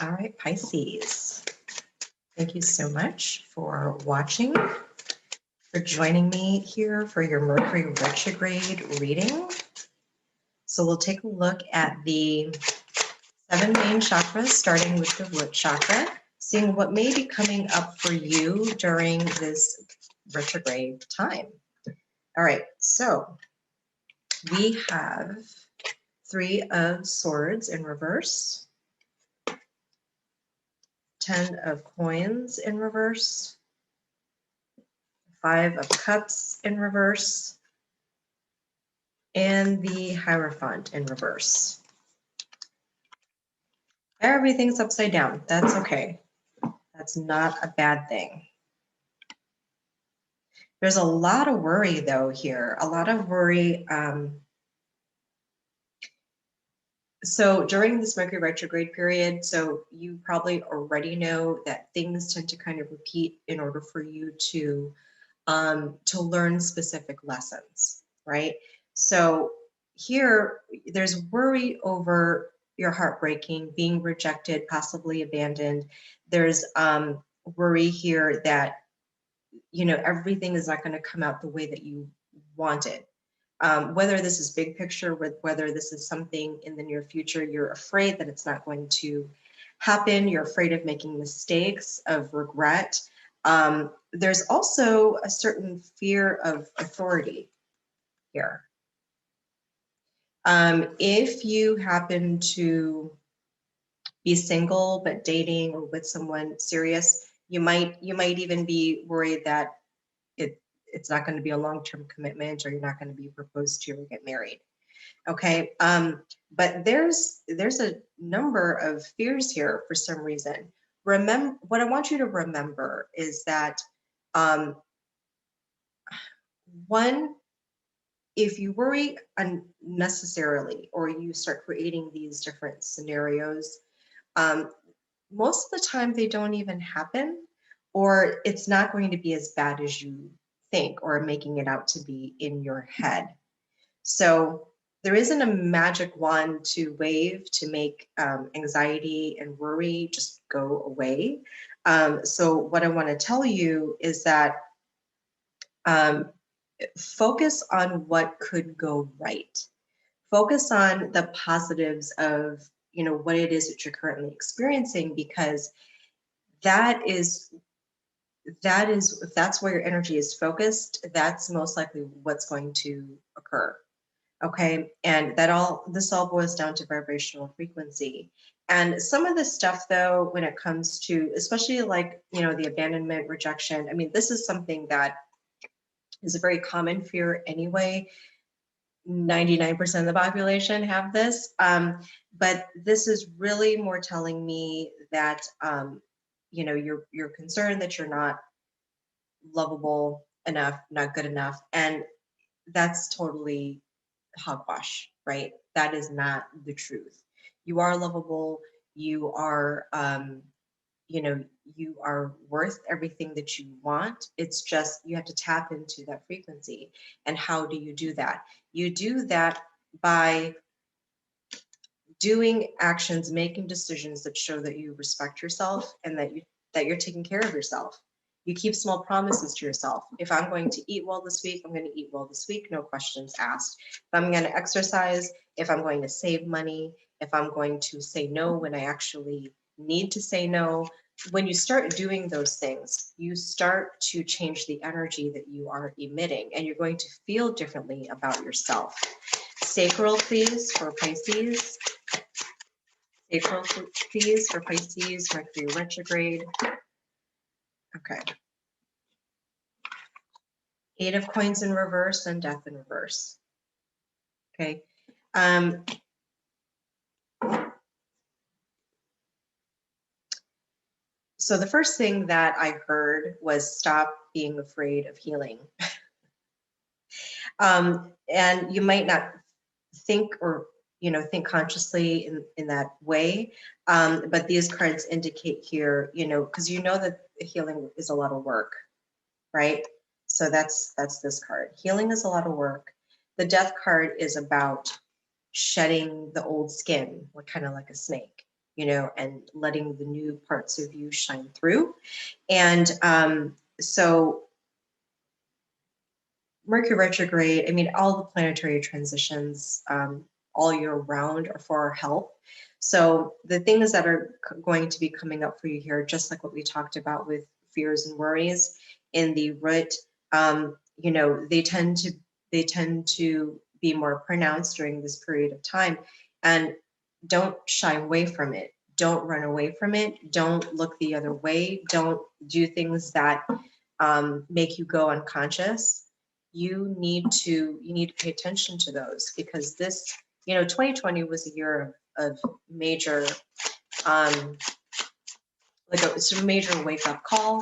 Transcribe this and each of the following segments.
All right, Pisces. Thank you so much for watching, for joining me here for your Mercury Retrograde reading. So we'll take a look at the 7 main chakras, starting with the root chakra, seeing what may be coming up for you during this retrograde time. All right, so we have 3 of Swords in reverse, 10 of Coins in reverse, 5 of Cups in reverse, and the Hierophant in reverse. Everything's upside down. That's okay. That's not a bad thing. There's a lot of worry, though, here. A lot of worry. So during this Mercury retrograde period, so you probably already know that things tend to kind of repeat in order for you to learn specific lessons, right? So here, there's worry over your heartbreaking, being rejected, possibly abandoned. There's worry here that, you know, everything is not going to come out the way that you wanted. Whether this is big picture, whether this is something in the near future, you're afraid that it's not going to happen. You're afraid of making mistakes, of regret. There's also a certain fear of authority here. If you happen to be single but dating or with someone serious, you might even be worried that it's not going to be a long-term commitment, or you're not going to be proposed to or get married. Okay, but there's a number of fears here for some reason. Remember, what I want you to remember is that one, if you worry unnecessarily or you start creating these different scenarios, most of the time they don't even happen, or it's not going to be as bad as you think or making it out to be in your head. So there isn't a magic wand to wave to make anxiety and worry just go away. So what I want to tell you is that focus on what could go right. Focus on the positives of, you know, what it is that you're currently experiencing, because that is if that's where your energy is focused, that's most likely what's going to occur. Okay, and this all boils down to vibrational frequency. And some of this stuff, though, when it comes to, especially like, you know, the abandonment, rejection, I mean, this is something that is a very common fear anyway. 99% of the population have this, but this is really more telling me that you know, you're concerned that you're not lovable enough, not good enough, and that's totally hogwash, right? That is not the truth. You are lovable. You are, you know, you are worth everything that you want. It's just you have to tap into that frequency. And how do you do that? You do that by doing actions, making decisions that show that you respect yourself and that you're taking care of yourself. You keep small promises to yourself. If I'm going to eat well this week, I'm going to eat well this week, no questions asked. If I'm going to exercise, if I'm going to save money, if I'm going to say no when I actually need to say no. When you start doing those things, you start to change the energy that you are emitting, and you're going to feel differently about yourself. Sacral, please, for Pisces. Sacral, please, for Pisces, Mercury retrograde. Okay. 8 of Coins in reverse and Death in reverse. Okay. So the first thing that I heard was stop being afraid of healing. And you might not think or, you know, think consciously in that way. But these cards indicate here, you know, because you know that healing is a lot of work, right? So that's this card. Healing is a lot of work. The Death card is about shedding the old skin, kind of like a snake. you know, and letting the new parts of you shine through. And so Mercury retrograde, I mean, all the planetary transitions all year round are for our health. So the things that are going to be coming up for you here, just like what we talked about with fears and worries in the root, you know, they tend to be more pronounced during this period of time. And don't shy away from it. Don't run away from it. Don't look the other way. Don't do things that make you go unconscious. You need to pay attention to those, because this, you know, 2020 was a year of major like it's a major wake up call,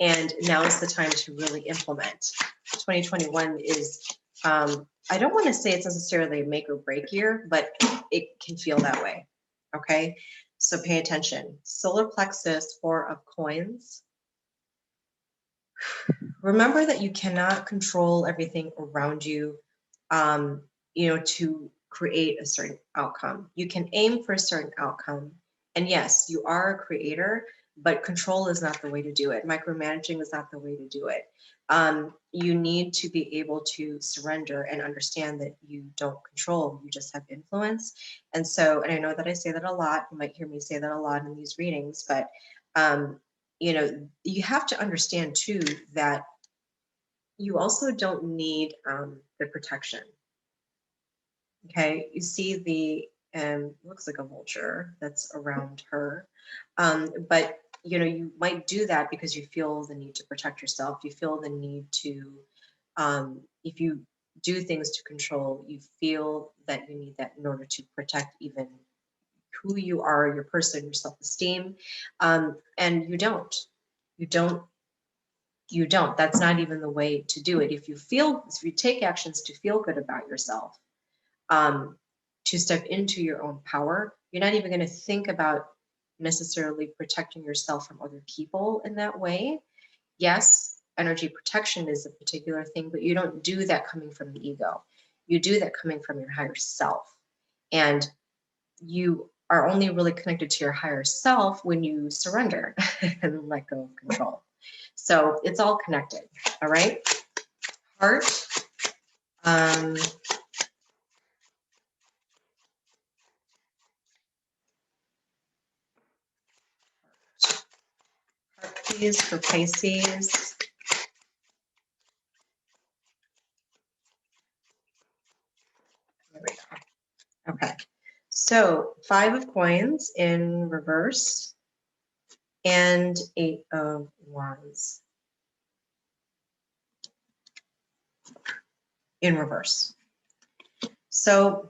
and now is the time to really implement. 2021 is I don't want to say it's necessarily a make or break year, but it can feel that way. Okay, so pay attention. Solar plexus, 4 of coins. Remember that you cannot control everything around you, you know, to create a certain outcome. You can aim for a certain outcome. And yes, you are a creator, but control is not the way to do it. Micromanaging is not the way to do it. You need to be able to surrender and understand that you don't control, you just have influence. And so, and I know that I say that a lot, you might hear me say that a lot in these readings, but you know, you have to understand too that you also don't need the protection. Okay, you see the looks like a vulture that's around her, but you know, you might do that because you feel the need to protect yourself. You feel the need to, if you do things to control, you feel that you need that in order to protect even who you are, your person, your self-esteem, and you don't you don't. That's not even the way to do it. If you take actions to feel good about yourself, um, to step into your own power, you're not even going to think about necessarily protecting yourself from other people in that way. Yes, energy protection is a particular thing, but you don't do that coming from the ego. You do that coming from your higher self. And you are only really connected to your higher self when you surrender and let go of control. So it's all connected. All right. Heart. Um, heart, please, for Pisces. There we go. Okay. So 5 of coins in reverse and 8 of wands in reverse. So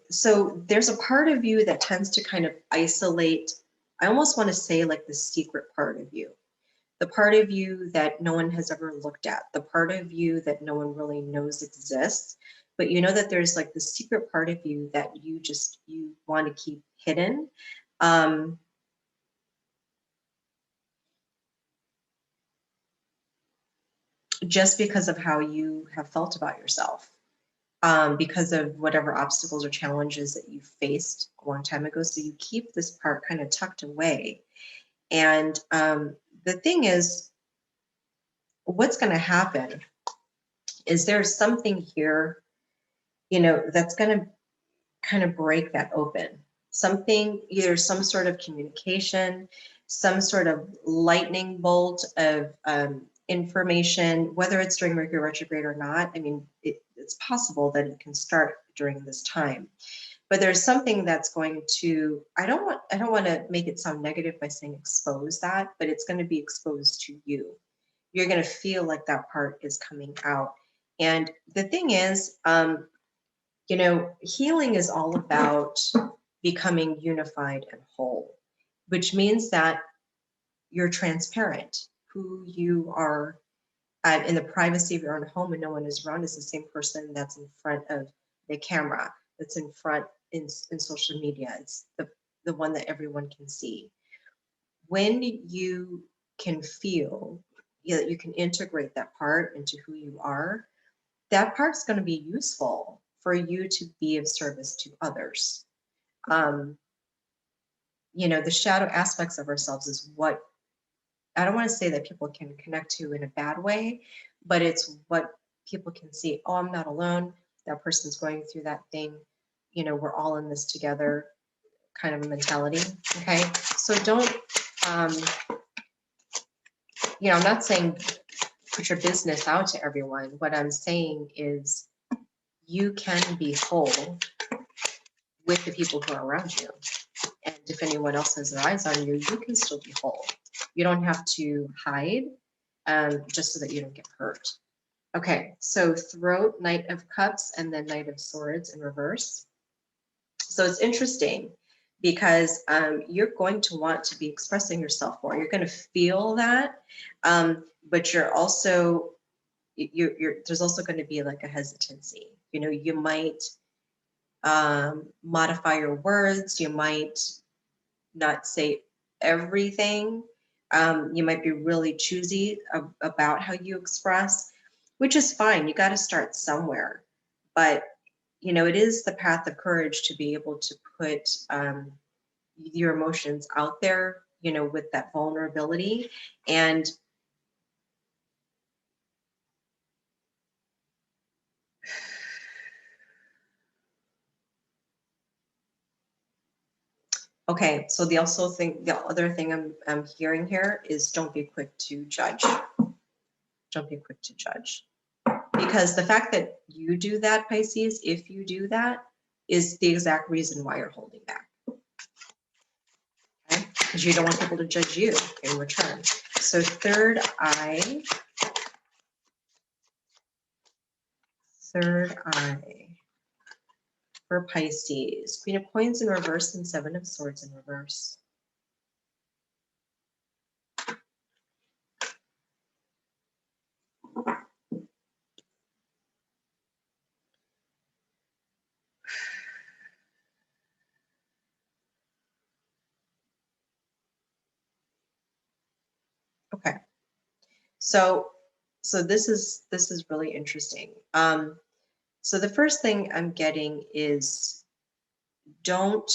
so there's a part of you that tends to kind of isolate. I almost want to say like the secret part of you, the part of you that no one has ever looked at, the part of you that no one really knows exists. But you know that there's like the secret part of you that you want to keep hidden. Just because of how you have felt about yourself, because of whatever obstacles or challenges that you faced a long time ago. So you keep this part kind of tucked away. And the thing is, what's going to happen is there's something here, you know, that's going to kind of break that open. Something, either some sort of communication, some sort of lightning bolt of information, whether it's during Mercury retrograde or not. I mean, it's possible that it can start during this time. But there's something that's going to, I don't want to make it sound negative by saying expose that, but it's going to be exposed to you. You're going to feel like that part is coming out. And the thing is, you know, healing is all about becoming unified and whole, which means that you're transparent. Who you are in the privacy of your own home and no one is around is the same person that's in front of the camera, that's in front in social media. It's the one that everyone can see. When you can feel, you know, you can integrate that part into who you are, that part's going to be useful for you to be of service to others. You know, the shadow aspects of ourselves is what, I don't want to say that people can connect to in a bad way, but it's what people can see. Oh, I'm not alone. That person's going through that thing. You know, we're all in this together kind of a mentality. Okay. So don't, you know, I'm not saying put your business out to everyone. What I'm saying is you can be whole with the people who are around you. And if anyone else has their eyes on you, you can still be whole. You don't have to hide just so that you don't get hurt. Okay, so throat, Knight of Cups, and then Knight of Swords in reverse. So it's interesting because you're going to want to be expressing yourself more. You're going to feel that, but you're also, there's also going to be like a hesitancy. You know, you might modify your words. You might not say everything. You might be really choosy about how you express, which is fine. You got to start somewhere. But, you know, it is the path of courage to be able to put your emotions out there, you know, with that vulnerability. And okay, so the other thing I'm hearing here is don't be quick to judge. Don't be quick to judge. Because the fact that you do that, Pisces, if you do that, is the exact reason why you're holding back. Okay? Because you don't want people to judge you in return. So third eye for Pisces. Queen of Coins in reverse and Seven of Swords in reverse. Okay. So this is really interesting. So the first thing I'm getting is don't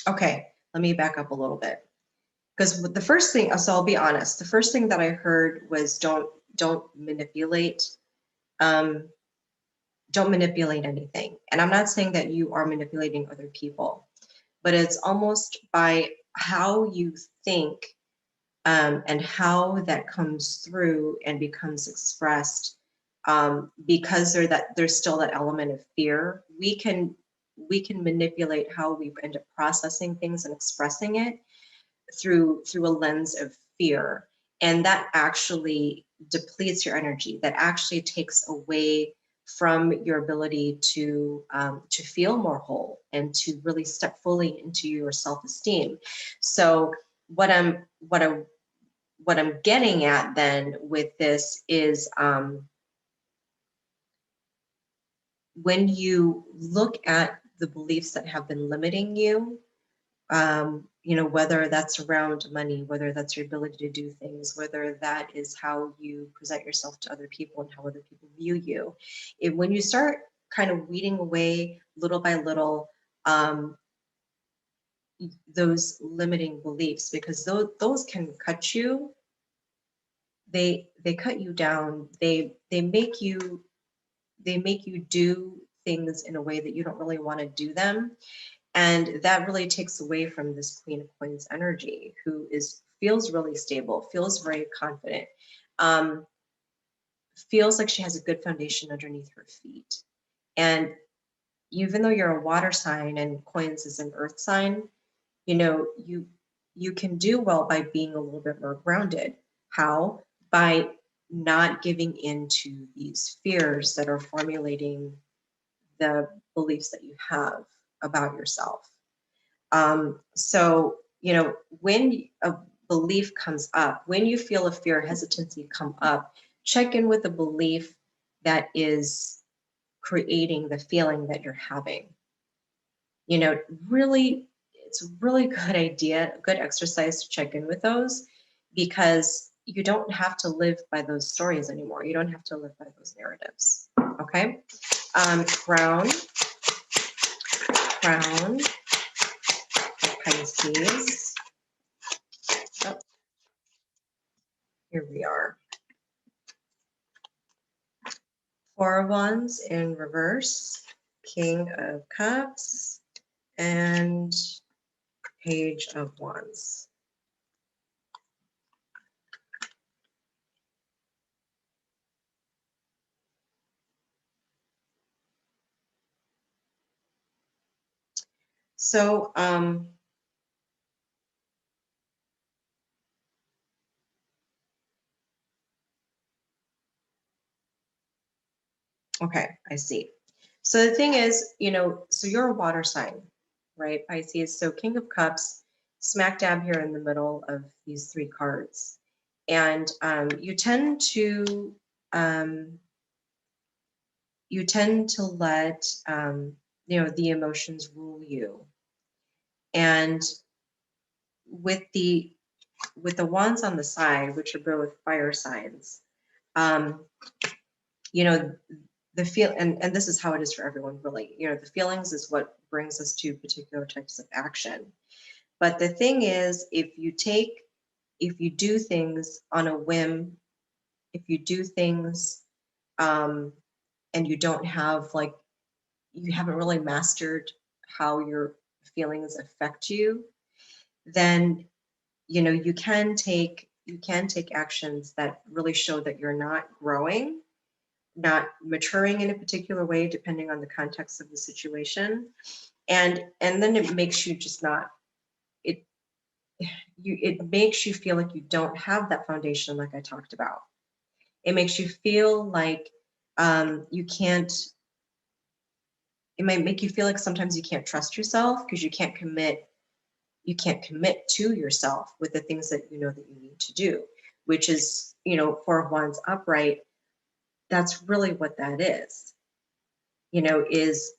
okay, let me back up a little bit. Because the first thing, so I'll be honest, the first thing that I heard was don't manipulate, don't manipulate anything. And I'm not saying that you are manipulating other people, but it's almost by how you think and how that comes through and becomes expressed. Because there's still that element of fear. We can manipulate how we end up processing things and expressing it through a lens of fear, and that actually depletes your energy. That actually takes away from your ability to feel more whole and to really step fully into your self-esteem. So what I'm getting at then with this is when you look at the beliefs that have been limiting you, you know, whether that's around money, whether that's your ability to do things, whether that is how you present yourself to other people and how other people view you. When you start kind of weeding away little by little those limiting beliefs, because those can cut you, they cut you down, they make you do things in a way that you don't really want to do them. And that really takes away from this Queen of Coins energy, who feels really stable, feels very confident, feels like she has a good foundation underneath her feet. And even though you're a water sign and Coins is an earth sign, you know, you can do well by being a little bit more grounded. How? By not giving in to these fears that are formulating the beliefs that you have about yourself. So, you know, when a belief comes up, when you feel a fear or hesitancy come up, check in with the belief that is creating the feeling that you're having. You know, really it's a really good idea, good exercise to check in with those, because you don't have to live by those stories anymore. You don't have to live by those narratives. Okay. Crown Pisces. Oh, here we are. Four of Wands in reverse, King of Cups, and Page of Wands. So, okay, I see. So the thing is, so you're a water sign, right, Pisces? So King of Cups, smack dab here in the middle of these three cards. And you tend to let the emotions rule you. And with the wands on the side, which are both fire signs, the feel, and this is how it is for everyone, really. The feelings is what brings us to particular types of action. But the thing is, if you do things on a whim, if you do things and you don't have, like, you haven't really mastered how your feelings affect you, then you can take actions that really show that you're not growing, not maturing in a particular way, depending on the context of the situation. And then it makes you just not, it makes you feel like you don't have that foundation, like I talked about. It makes you feel like you can't, it might make you feel like sometimes you can't trust yourself because you can't commit to yourself with the things that you know that you need to do, which is, Four of Wands upright. That's really what that is, is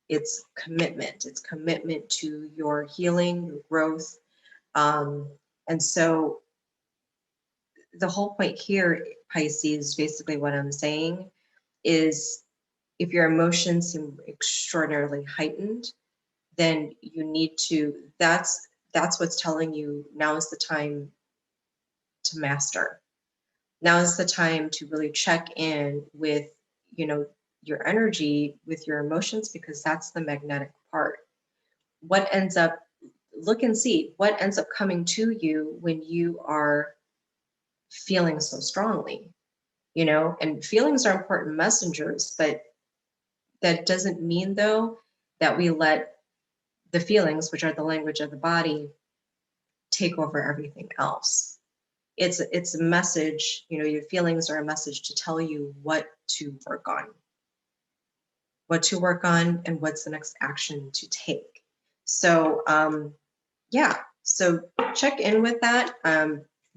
it's commitment. It's commitment to your healing, your growth. And so the whole point here, Pisces, basically what I'm saying is, if your emotions seem extraordinarily heightened, then you need to, that's what's telling you now is the time to master. Now is the time to really check in with, your energy, with your emotions, because that's the magnetic part. What ends up, look and see what ends up coming to you when you are feeling so strongly, and feelings are important messengers, but that doesn't mean, though, that we let the feelings, which are the language of the body, take over everything else. It's a message, your feelings are a message to tell you what to work on, and what's the next action to take. So yeah, so check in with that.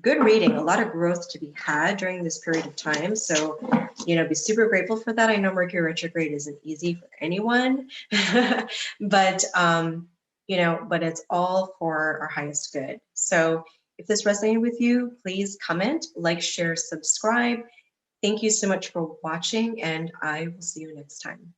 Good reading, a lot of growth to be had during this period of time. So, be super grateful for that. I know Mercury retrograde isn't easy for anyone, but but it's all for our highest good. So if this resonated with you, please comment, like, share, subscribe. Thank you so much for watching, and I will see you next time.